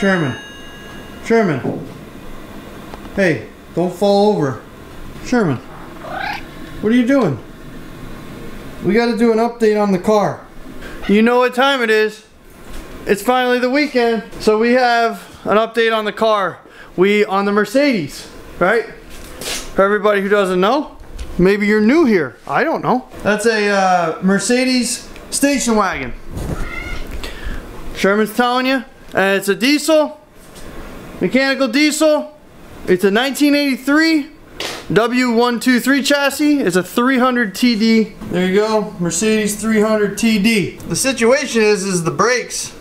Sherman. Sherman. Hey, don't fall over. Sherman. What are you doing? We got to do an update on the car. You know what time it is. It's finally the weekend. So we have an update on the car. On the Mercedes, right? For everybody who doesn't know, maybe you're new here. I don't know. That's a Mercedes station wagon. Sherman's telling you. And it's a diesel, mechanical diesel. It's a 1983 W123 chassis. It's a 300 TD. There you go, Mercedes 300 TD. The situation is the brakes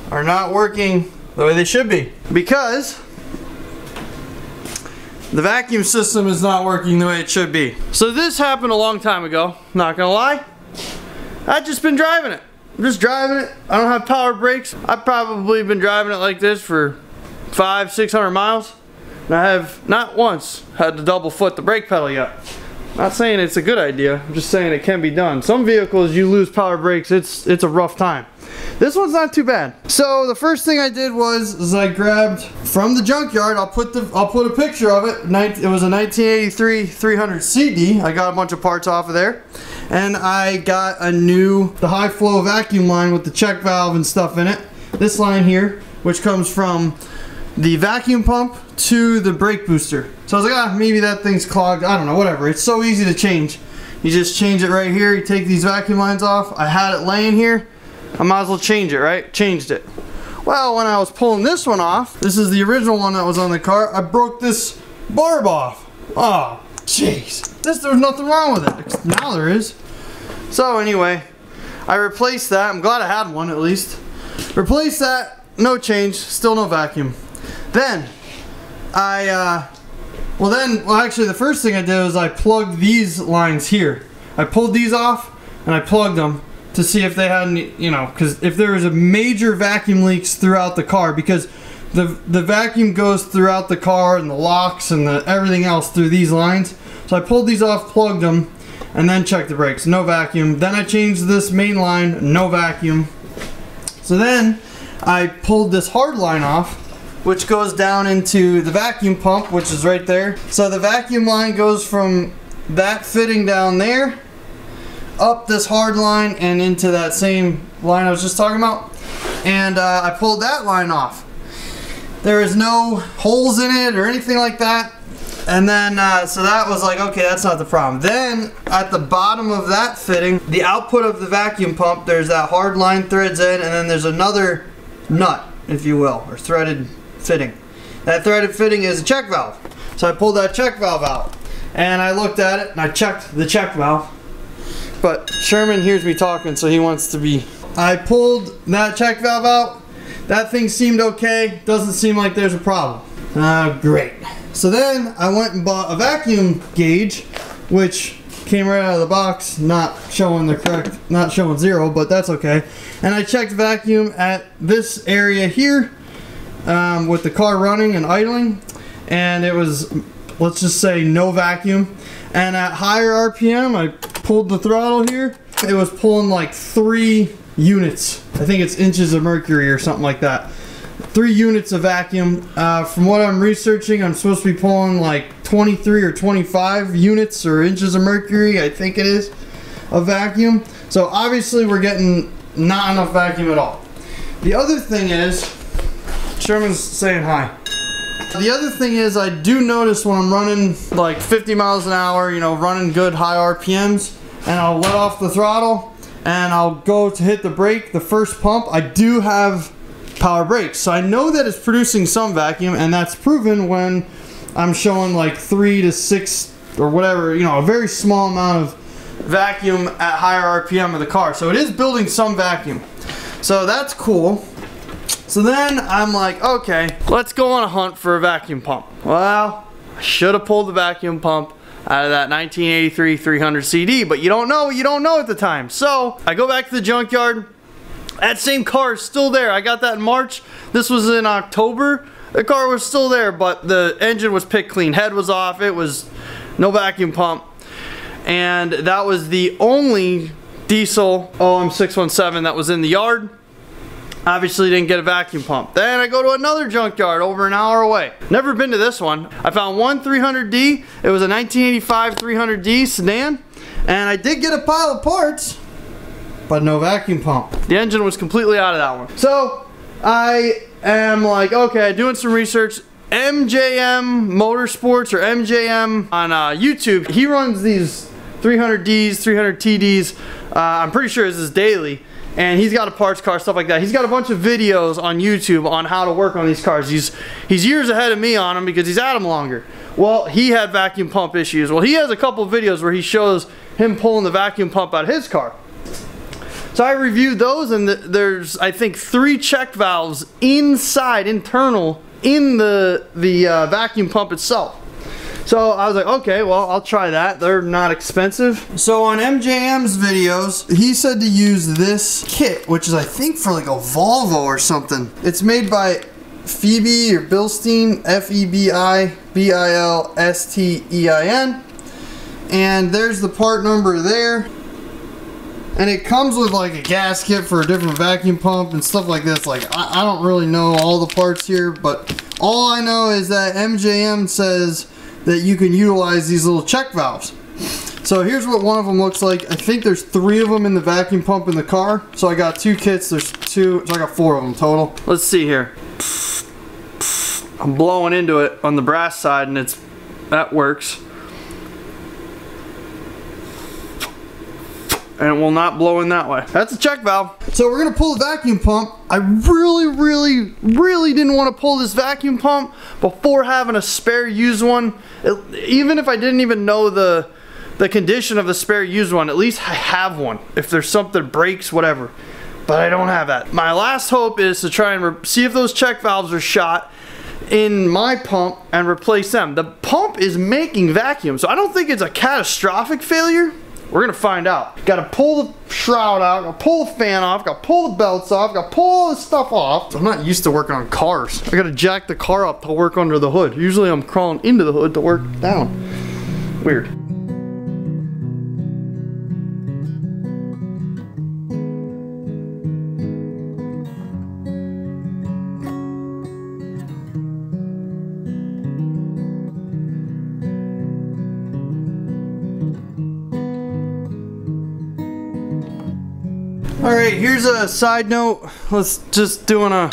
are not working the way they should be because the vacuum system is not working the way it should be. So this happened a long time ago, not gonna lie. I've just been driving it. I'm just driving it. I don't have power brakes. I've probably been driving it like this for 500-600 miles. And I have not once had to double foot the brake pedal yet. Not saying it's a good idea. I'm just saying it can be done. Some vehicles you lose power brakes, it's a rough time. This one's not too bad. So the first thing I did was I grabbed from the junkyard. I'll put a picture of it. It was a 1983 300 CD. I got a bunch of parts off of there, and I got the high flow vacuum line with the check valve and stuff in it. This line here, which comes from the vacuum pump to the brake booster. So I was like, maybe that thing's clogged. I don't know, whatever. It's so easy to change. You just change it right here. You take these vacuum lines off. I had it laying here. I might as well change it, right? Changed it. Well, when I was pulling this one off, this is the original one that was on the car, I broke this barb off. Oh, jeez. There's nothing wrong with it. Now there is. So anyway, I replaced that. I'm glad I had one at least. Replaced that, no change, still no vacuum. Then, actually the first thing I did was I plugged these lines here. I pulled these off and I plugged them to see if they had any, because if there was a major vacuum leaks throughout the car, because the vacuum goes throughout the car and the locks and everything else through these lines. So I pulled these off, plugged them, and then checked the brakes. No vacuum. Then I changed this main line, no vacuum. So then I pulled this hard line off, which goes down into the vacuum pump, which is right there. So the vacuum line goes from that fitting down there up this hard line and into that same line I was just talking about, and I pulled that line off. There is no holes in it or anything like that, and then so that was like, okay, that's not the problem. Then at the bottom of that fitting, the output of the vacuum pump, there's that hard line threads in, and then there's another nut, if you will, or threaded fitting. That threaded fitting is a check valve. So I pulled that check valve out, and I looked at it and I checked the check valve. But Sherman hears me talking, so he wants to be. I pulled that check valve out. That thing seemed okay. Doesn't seem like there's a problem. Great. So then I went and bought a vacuum gauge, which came right out of the box, not showing zero, but that's okay. And I checked vacuum at this area here with the car running and idling, and it was, let's just say, no vacuum. And at higher RPM, I pulled the throttle here. It was pulling like 3 units. I think it's inches of mercury or something like that. 3 units of vacuum. From what I'm researching, I'm supposed to be pulling like 23 or 25 units or inches of mercury, I think it is, of vacuum. So obviously we're getting not enough vacuum at all. The other thing is, Sherman's saying hi. The other thing is, I do notice when I'm running like 50 miles an hour, running good high RPMs, and I'll let off the throttle and I'll go to hit the brake, the first pump, I do have power brakes. So I know that it's producing some vacuum, and that's proven when I'm showing like 3 to 6 or whatever, a very small amount of vacuum at higher RPM of the car. So it is building some vacuum. So that's cool. So then I'm like, okay, let's go on a hunt for a vacuum pump. Well, I should have pulled the vacuum pump out of that 1983 300 CD, but you don't know at the time. So I go back to the junkyard. That same car is still there. I got that in March. This was in October. The car was still there, but the engine was picked clean. Head was off. It was no vacuum pump. And that was the only diesel OM617 that was in the yard. Obviously didn't get a vacuum pump. Then I go to another junkyard over an hour away. Never been to this one. I found one 300D. It was a 1985 300D sedan. And I did get a pile of parts, but no vacuum pump. The engine was completely out of that one. So I am like, okay, doing some research. MJM Motorsports or MJM on YouTube. He runs these 300Ds, 300TDs. I'm pretty sure this is daily. And he's got a parts car, stuff like that. He's got a bunch of videos on YouTube on how to work on these cars. He's years ahead of me on them because he's had them longer. Well, he had vacuum pump issues. Well, he has a couple of videos where he shows him pulling the vacuum pump out of his car. So I reviewed those, and there's, I think, 3 check valves inside, internal, in the vacuum pump itself. So I was like, okay, well, I'll try that. They're not expensive. So on MJM's videos, he said to use this kit, which is, I think, for like a Volvo or something. It's made by Phoebe or Bilstein, F-E-B-I-B-I-L-S-T-E-I-N. And there's the part number there. And it comes with like a gasket for a different vacuum pump and stuff like this. Like, I don't really know all the parts here, but all I know is that MJM says that you can utilize these little check valves. So here's what one of them looks like. I think there's 3 of them in the vacuum pump in the car. So I got 2 kits, there's 2, so I got 4 of them total. Let's see here. I'm blowing into it on the brass side and that works. And it will not blow in that way. That's a check valve. So we're gonna pull the vacuum pump. I really didn't want to pull this vacuum pump before having a spare used one. Even if I didn't even know the condition of the spare used one, at least I have one. If there's something breaks, whatever. But I don't have that. My last hope is to try and see if those check valves are shot in my pump and replace them. The pump is making vacuum, so I don't think it's a catastrophic failure. We're gonna find out. Gotta pull the shroud out, gotta pull the fan off, gotta pull the belts off, gotta pull all this stuff off. I'm not used to working on cars. I gotta jack the car up to work under the hood. Usually I'm crawling into the hood to work down. Weird. Alright, here's a side note. Let's just doing a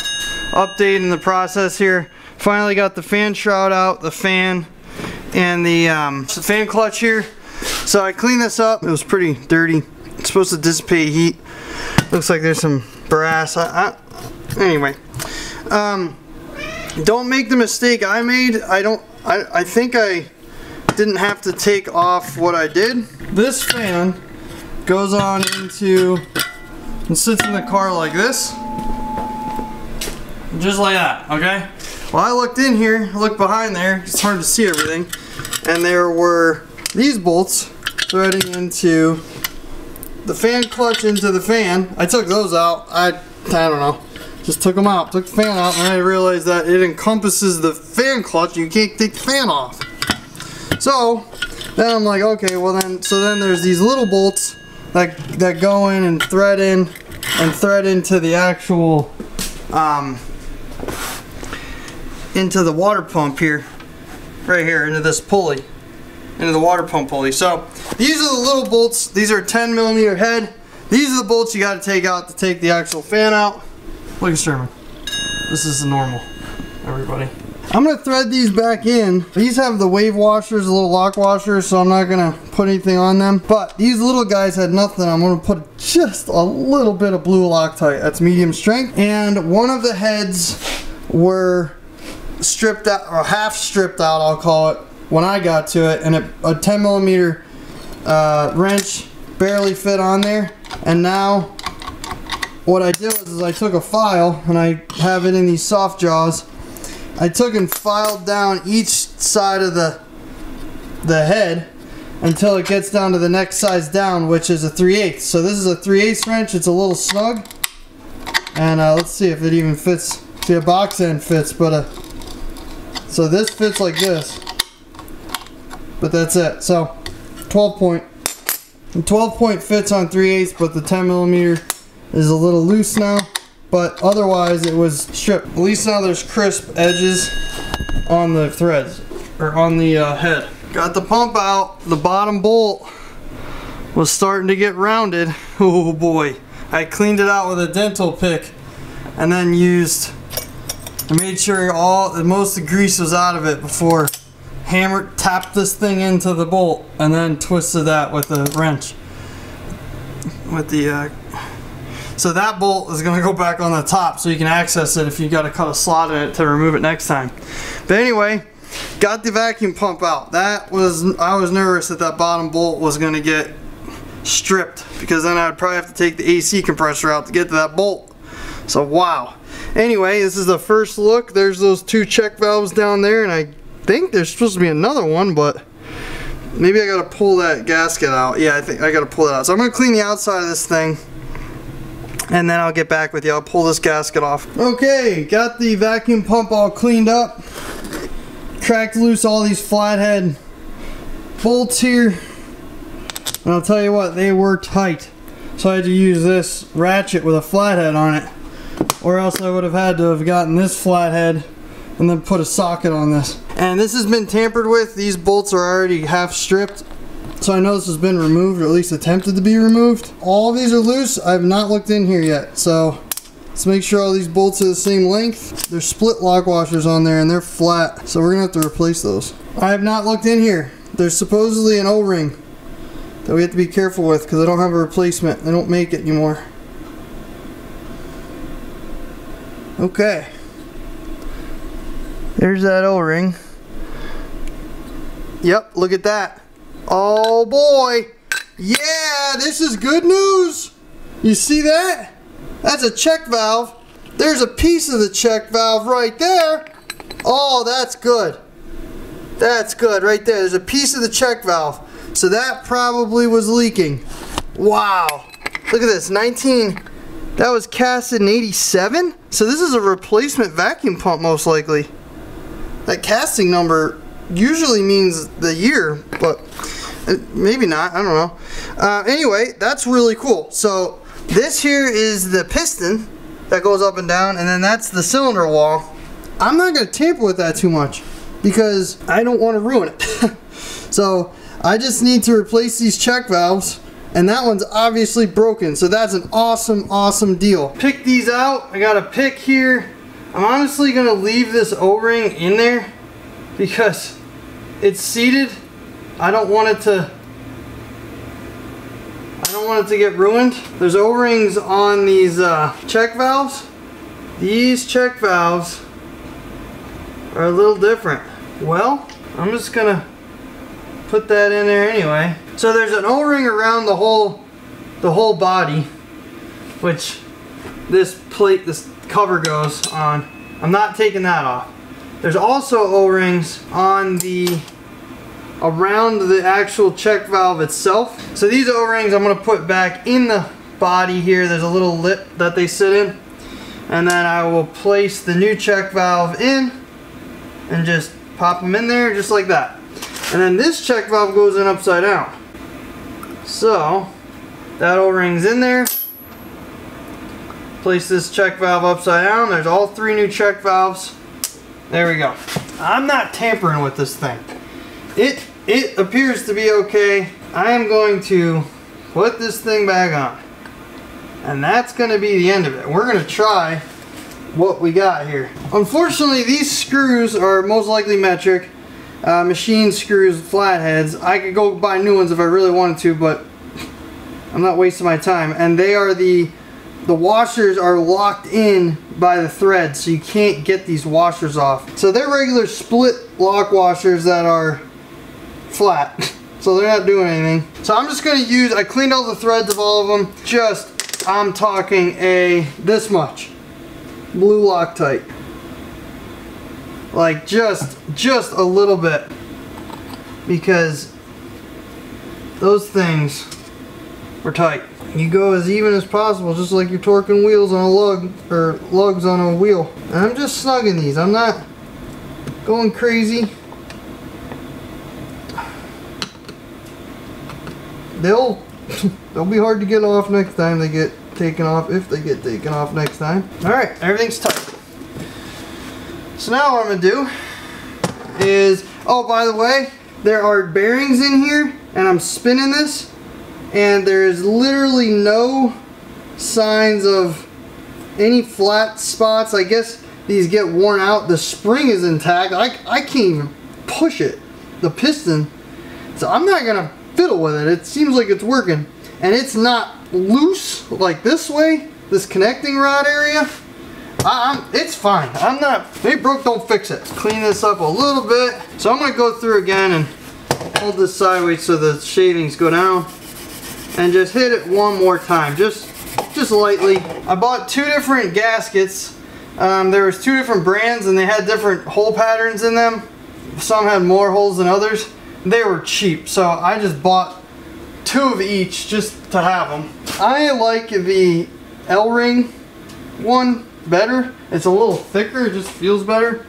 update in the process here. Finally got the fan shroud out, the fan, and the fan clutch here. So I cleaned this up. It was pretty dirty. It's supposed to dissipate heat. Looks like there's some brass. Anyway, don't make the mistake I made. I think I didn't have to take off what I did. This fan goes on into and sits in the car like this, just like that, okay? Well, I looked in here, I looked behind there, it's hard to see everything, and there were these bolts threading into the fan clutch into the fan. I took those out. I don't know, just took them out, took the fan out, and I realized that it encompasses the fan clutch. You can't take the fan off. So then I'm like, okay, well then, so then there's these little bolts that go in and thread into the actual into the water pump here, right here, into this pulley, into the water pump pulley. So these are the little bolts. These are 10mm head. These are the bolts you got to take out to take the actual fan out. Look at Sherman. This is the normal, everybody. I'm going to thread these back in. These have the wave washers, the little lock washers, so I'm not going to put anything on them. But these little guys had nothing. I'm going to put just a little bit of blue Loctite. That's medium strength. And one of the heads were stripped out, or half stripped out, I'll call it, when I got to it. And a 10mm wrench barely fit on there. And now what I did was I took a file, and I have it in these soft jaws. I took and filed down each side of the head until it gets down to the next size down, which is a 3/8. So this is a 3/8 wrench. It's a little snug, and let's see if it even fits. See, a box end fits, but so this fits like this, but that's it. So 12 point. And 12 point fits on 3/8, but the 10mm is a little loose now. but otherwise it was stripped. At least now there's crisp edges on the threads, or on the head. Got the pump out. The bottom bolt was starting to get rounded. Oh boy. I cleaned it out with a dental pick and then I made sure most of the grease was out of it before tapped this thing into the bolt and then twisted that with a wrench. So that bolt is going to go back on the top so you can access it if you got to cut a slot in it to remove it next time. But anyway, got the vacuum pump out. I was nervous that bottom bolt was going to get stripped, because then I'd probably have to take the AC compressor out to get to that bolt. So wow. Anyway, this is the first look. There's those 2 check valves down there, and I think there's supposed to be another one, but maybe I gotta pull that gasket out. Yeah, I think I gotta pull that out. So I'm gonna clean the outside of this thing, and then I'll get back with you. I'll pull this gasket off. Okay, got the vacuum pump all cleaned up. Cracked loose all these flathead bolts here. And I'll tell you what, they were tight. So I had to use this ratchet with a flathead on it. Or else I would have had to have gotten this flathead and then put a socket on this. And this has been tampered with. These bolts are already half stripped. So I know this has been removed, or at least attempted to be removed. All of these are loose. I have not looked in here yet. So let's make sure all these bolts are the same length. There's split lock washers on there and they're flat. So we're going to have to replace those. I have not looked in here. There's supposedly an O-ring that we have to be careful with because I don't have a replacement. They don't make it anymore. Okay. There's that O-ring. Yep, look at that. Oh boy. Yeah, this is good news. You see that? That's a check valve. There's a piece of the check valve right there. Oh, that's good. That's good right there. There's a piece of the check valve. So that probably was leaking. Wow. Look at this. That was casted in 87? So this is a replacement vacuum pump most likely. That casting number usually means the year, but maybe not. I don't know. Anyway, that's really cool. So this here is the piston that goes up and down, and then that's the cylinder wall. I'm not going to tamper with that too much because I don't want to ruin it. So I just need to replace these check valves, and that one's obviously broken. So that's an awesome deal. Pick these out. I got a pick here. I'm honestly going to leave this O-ring in there because it's seated. I don't want it to get ruined. There's O-rings on these check valves. These check valves are a little different. Well, I'm just gonna put that in there anyway. So there's an O-ring around the whole body, which this cover goes on. I'm not taking that off. There's also O-rings on around the actual check valve itself. So these O-rings I'm going to put back in the body here. There's a little lip that they sit in. And then I will place the new check valve in and just pop them in there just like that. And then this check valve goes in upside down. So that O-ring's in there. Place this check valve upside down. There's all 3 new check valves. There we go. I'm not tampering with this thing. It appears to be okay. I am going to put this thing back on. And that's going to be the end of it. We're going to try what we got here. Unfortunately, these screws are most likely metric. Machine screws, flatheads. I could go buy new ones if I really wanted to, but I'm not wasting my time. And they are the washers are locked in by the thread, so you can't get these washers off. So they're regular split lock washers that are flat, so they're not doing anything. So I'm just going to use, I cleaned all the threads of all of them, I'm talking this much blue Loctite, like just a little bit, because those things were tight. You go as even as possible, just like you're torquing wheels on a lug, or lugs on a wheel. And I'm just snugging these. I'm not going crazy. They'll be hard to get off next time they get taken off if they get taken off next time. Alright, everything's tight. So now what I'm going to do is, oh, by the way, there are bearings in here, and I'm spinning this, and there's literally no signs of any flat spots. I guess these get worn out. The spring is intact. I can't even push it, the piston, so I'm not going to fiddle with it. It seems like it's working, and it's not loose like this way, this connecting rod area. It's fine. I'm not, if it broke, don't fix it. Clean this up a little bit. So I'm going to go through again and hold this sideways so the shavings go down, and just hit it one more time, just lightly. I bought 2 different gaskets. There was 2 different brands, and they had different hole patterns in them. Some had more holes than others. They were cheap, so I just bought 2 of each just to have them. I like the L-ring one better. It's a little thicker, it just feels better,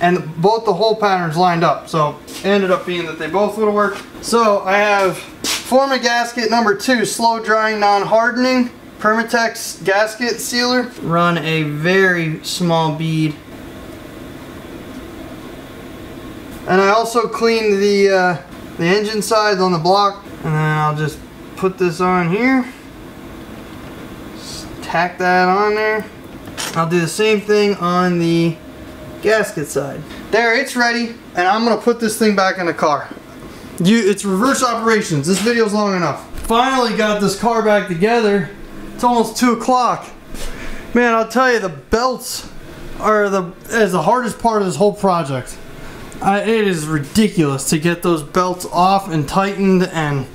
and both the hole patterns lined up, so it ended up being that they both would have worked. So I have Forma gasket number 2, slow drying, non-hardening Permatex gasket sealer. Run a very small bead, and I also cleaned the engine sides on the block, and then I'll just put this on here, just tack that on there. I'll do the same thing on the gasket side. There, it's ready, and I'm gonna put this thing back in the car. It's reverse operations. This video's long enough. Finally got this car back together. It's almost 2 o'clock. Man, I'll tell you, the belts are the hardest part of this whole project. It is ridiculous to get those belts off and tightened, and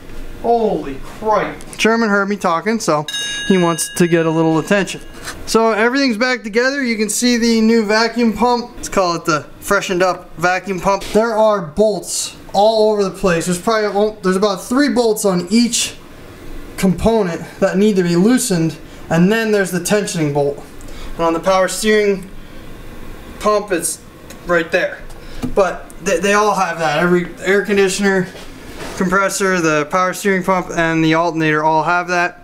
holy crap. Sherman heard me talking, so he wants to get a little attention. So everything's back together. You can see the new vacuum pump. Let's call it the freshened up vacuum pump. There are bolts all over the place. There's about 3 bolts on each component that need to be loosened, and then there's the tensioning bolt. And on the power steering pump, it's right there. But they all have that. Every air conditioner, compressor, the power steering pump, and the alternator all have that.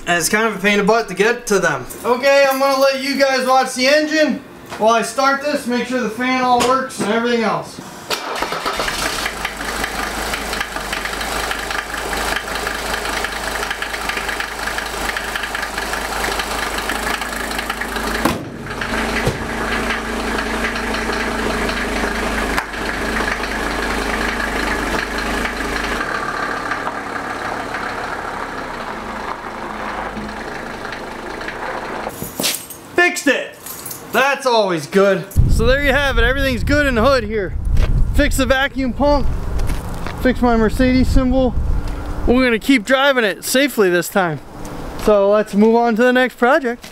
And it's kind of a pain in the butt to get to them. Okay, I'm gonna let you guys watch the engine while I start this, make sure the fan all works and everything else. Fixed it! That's always good. So there you have it. Everything's good in the hood here. Fix the vacuum pump. Fix my Mercedes symbol. We're gonna keep driving it safely this time. So let's move on to the next project.